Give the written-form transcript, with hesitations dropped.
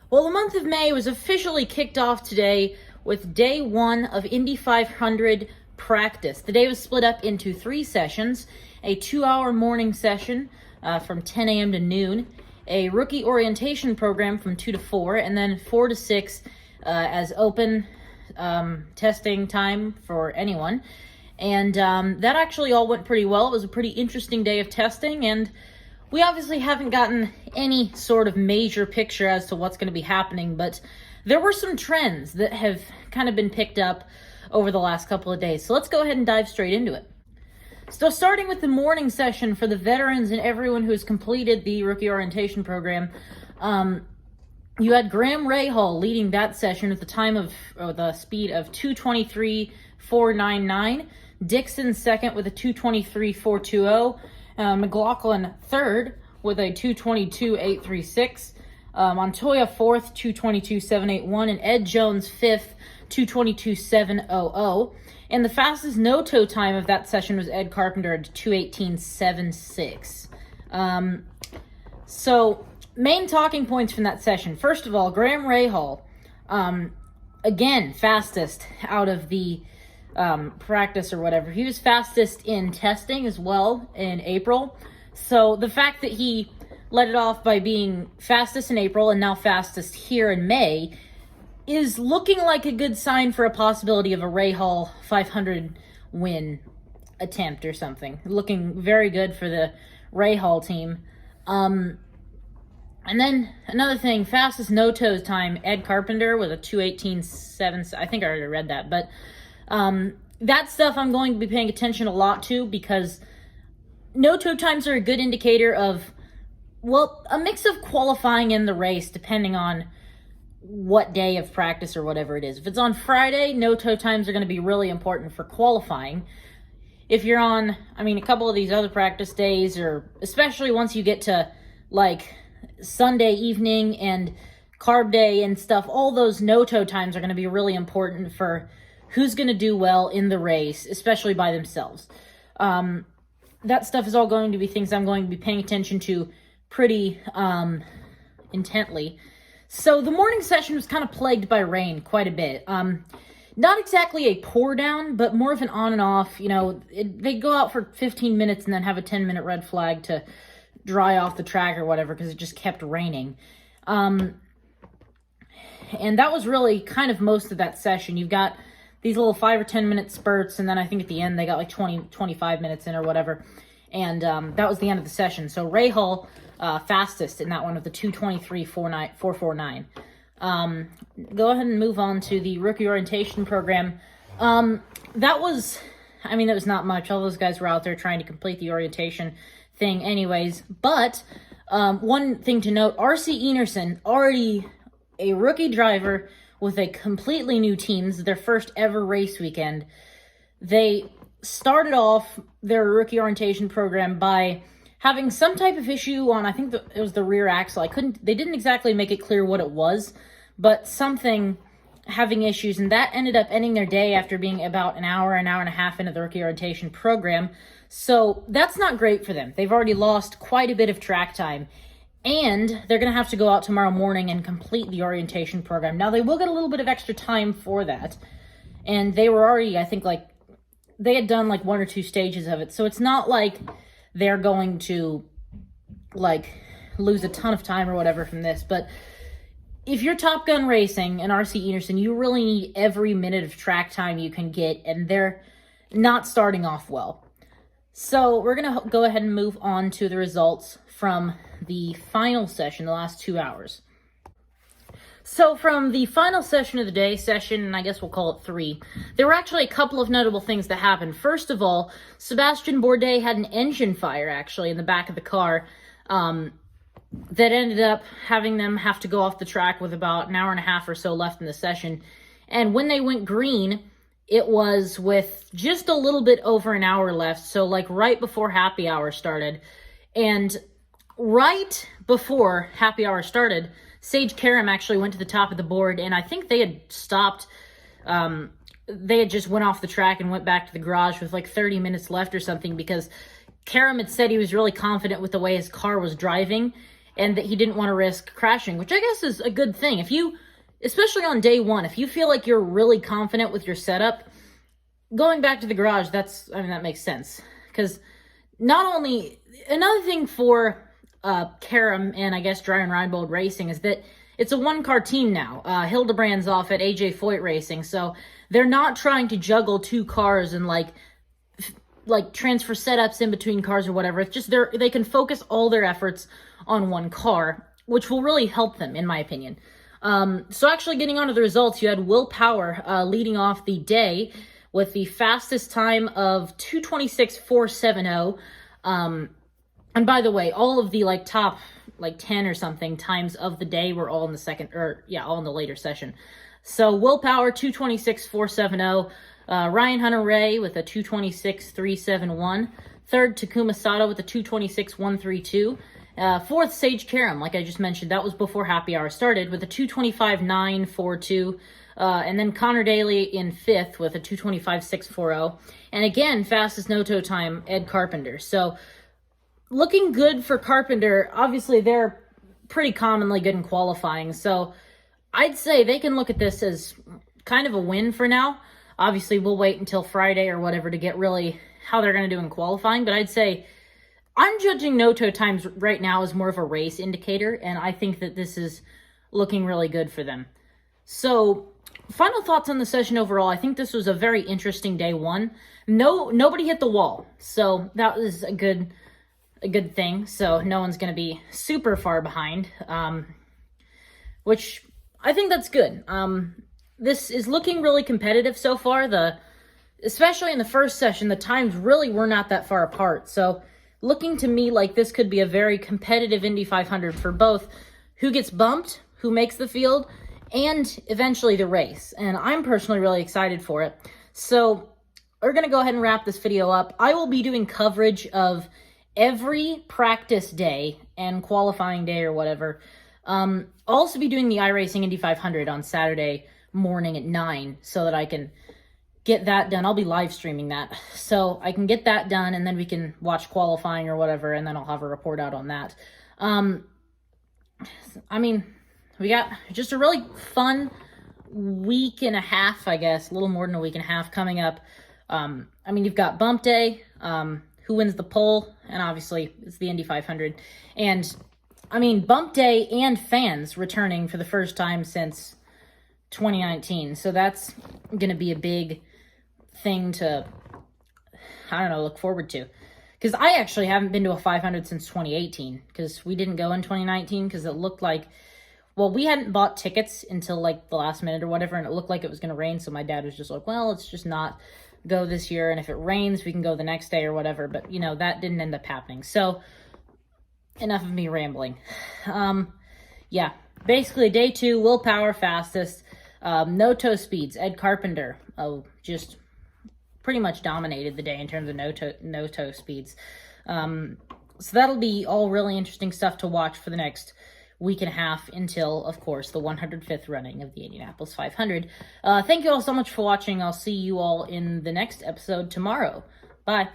Well, the month of May was officially kicked off today with day one of Indy 500 practice. The day was split up into 3 sessions: a 2-hour morning session from 10 a.m. to noon, a rookie orientation program from 2 to 4, and then 4 to 6 as open testing time for anyone. And that actually all went pretty well. It was a pretty interesting day of testing, and we obviously haven't gotten any sort of major picture as to what's going to be happening, but there were some trends that have kind of been picked up over the last couple of days. So let's go ahead and dive straight into it. So starting with the morning session for the veterans and everyone who has completed the rookie orientation program, you had Graham Rahal leading that session at the speed of 2:23.499, Dixon second with a 2:23.420, McLaughlin third with a 2:22.836, Montoya fourth, 2:22.781, and Ed Jones fifth, 2:22.700. And the fastest no-toe time of that session was Ed Carpenter at 2:18.76. So, main talking points from that session. First of all, Graham Rahal, again, fastest out of the practice or whatever. He was fastest in testing as well in April. So the fact that he led it off by being fastest in April and now fastest here in May is looking like a good sign for a possibility of a Rahal 500 win attempt or something. Looking very good for the Rahal team. And then another thing, fastest no-toes time, Ed Carpenter with a 2:18.7. I think I already read that, but that stuff I'm going to be paying attention a lot to, because no-toe times are a good indicator of, well, a mix of qualifying and the race, depending on what day of practice or whatever it is. If it's on Friday, no-toe times are going to be really important for qualifying. If you're on, a couple of these other practice days, or especially once you get to, like, Sunday evening and carb day and stuff, all those no-toe times are going to be really important for who's going to do well in the race, especially by themselves. That stuff is all going to be things I'm going to be paying attention to pretty intently. So the morning session was kind of plagued by rain quite a bit. Not exactly a pour down, but more of an on and off. They go out for 15 minutes and then have a 10-minute red flag to dry off the track or whatever, because it just kept raining. And that was really kind of most of that session. You've got these little 5 or 10 minute spurts, and then I think at the end they got like 25 minutes in or whatever. And that was the end of the session. So Rahal fastest in that one with the 2:23.449. Go ahead and move on to the rookie orientation program. That was not much. All those guys were out there trying to complete the orientation thing anyways. But one thing to note, R.C. Enerson, already a rookie driver with a completely new team. This is their first ever race weekend. They started off their rookie orientation program by having some type of issue on, I think it was the rear axle. They didn't exactly make it clear what it was, but something having issues, and that ended up ending their day after being about an hour and a half into the rookie orientation program. So that's not great for them. They've already lost quite a bit of track time, and they're going to have to go out tomorrow morning and complete the orientation program. Now, they will get a little bit of extra time for that, and they were already, I think, they had done 1 or 2 stages of it, so it's not like they're going to, lose a ton of time or whatever from this. But if you're Top Gun Racing and R.C. Enerson, you really need every minute of track time you can get, and they're not starting off well. So we're going to go ahead and move on to the results from the final session, the last 2 hours. So from the final session of the day, and I guess we'll call it 3, there were actually a couple of notable things that happened. First of all, Sebastian Bourdais had an engine fire, actually, in the back of the car that ended up having them have to go off the track with about an hour and a half or so left in the session. And when they went green, it was with just a little bit over an hour left, so right before happy hour started. And right before happy hour started, Sage Karam actually went to the top of the board, and I think they had stopped. They had just went off the track and went back to the garage with 30 minutes left or something, because Karam had said he was really confident with the way his car was driving, and that he didn't want to risk crashing, which I guess is a good thing. If you, especially on day one, if you feel like you're really confident with your setup, going back to the garage, that makes sense. Because not only, another thing for Karam and I guess Dryer and Reinbold Racing is that it's a one-car team now. Hildebrand's off at AJ Foyt Racing, so they're not trying to juggle two cars and like transfer setups in between cars or whatever. It's just they can focus all their efforts on one car, which will really help them, in my opinion. So actually getting on to the results, you had Will Power leading off the day with the fastest time of 2:26.470. And by the way, all of the top 10 or something times of the day were all in the all in the later session. So Will Power 2:26.470, Ryan Hunter-Reay with a 2:26.371, third Takuma Sato with a 2:26.132, fourth Sage Karam, like I just mentioned, that was before happy hour started, with a 2:25.942. And then Connor Daly in fifth with a 2:25.640. And again, fastest no-toe time, Ed Carpenter. So looking good for Carpenter. Obviously, they're pretty commonly good in qualifying. So I'd say they can look at this as kind of a win for now. Obviously, we'll wait until Friday or whatever to get really how they're going to do in qualifying. But I'd say I'm judging no-toe times right now as more of a race indicator. And I think that this is looking really good for them. So final thoughts on the session overall. I think this was a very interesting day one. Nobody hit the wall, so that was a good thing. So no one's going to be super far behind, which I think that's good. This is looking really competitive so far. Especially in the first session, the times really were not that far apart. So looking to me like this could be a very competitive Indy 500 for both who gets bumped, who makes the field, and eventually the race. And I'm personally really excited for it. So we're going to go ahead and wrap this video up. I will be doing coverage of every practice day and qualifying day or whatever. I'll also be doing the iRacing Indy 500 on Saturday morning at 9 so that I can get that done. I'll be live streaming that. So I can get that done and then we can watch qualifying or whatever, and then I'll have a report out on that. We got just a really fun week and a half, I guess, a little more than a week and a half coming up. You've got Bump Day, who wins the pole, and obviously it's the Indy 500. And, Bump Day and fans returning for the first time since 2019. So that's going to be a big thing to, look forward to. Because I actually haven't been to a 500 since 2018, because we didn't go in 2019 because it looked like, we hadn't bought tickets until the last minute or whatever, and it looked like it was going to rain, so my dad was just like, well, let's just not go this year, and if it rains, we can go the next day or whatever, but, that didn't end up happening. So, enough of me rambling. Basically, day two, Will Power fastest, no-toe speeds, Ed Carpenter, just pretty much dominated the day in terms of no-toe speeds. So that'll be all really interesting stuff to watch for the next week and a half until, of course, the 105th running of the Indianapolis 500. Thank you all so much for watching. I'll see you all in the next episode tomorrow. Bye.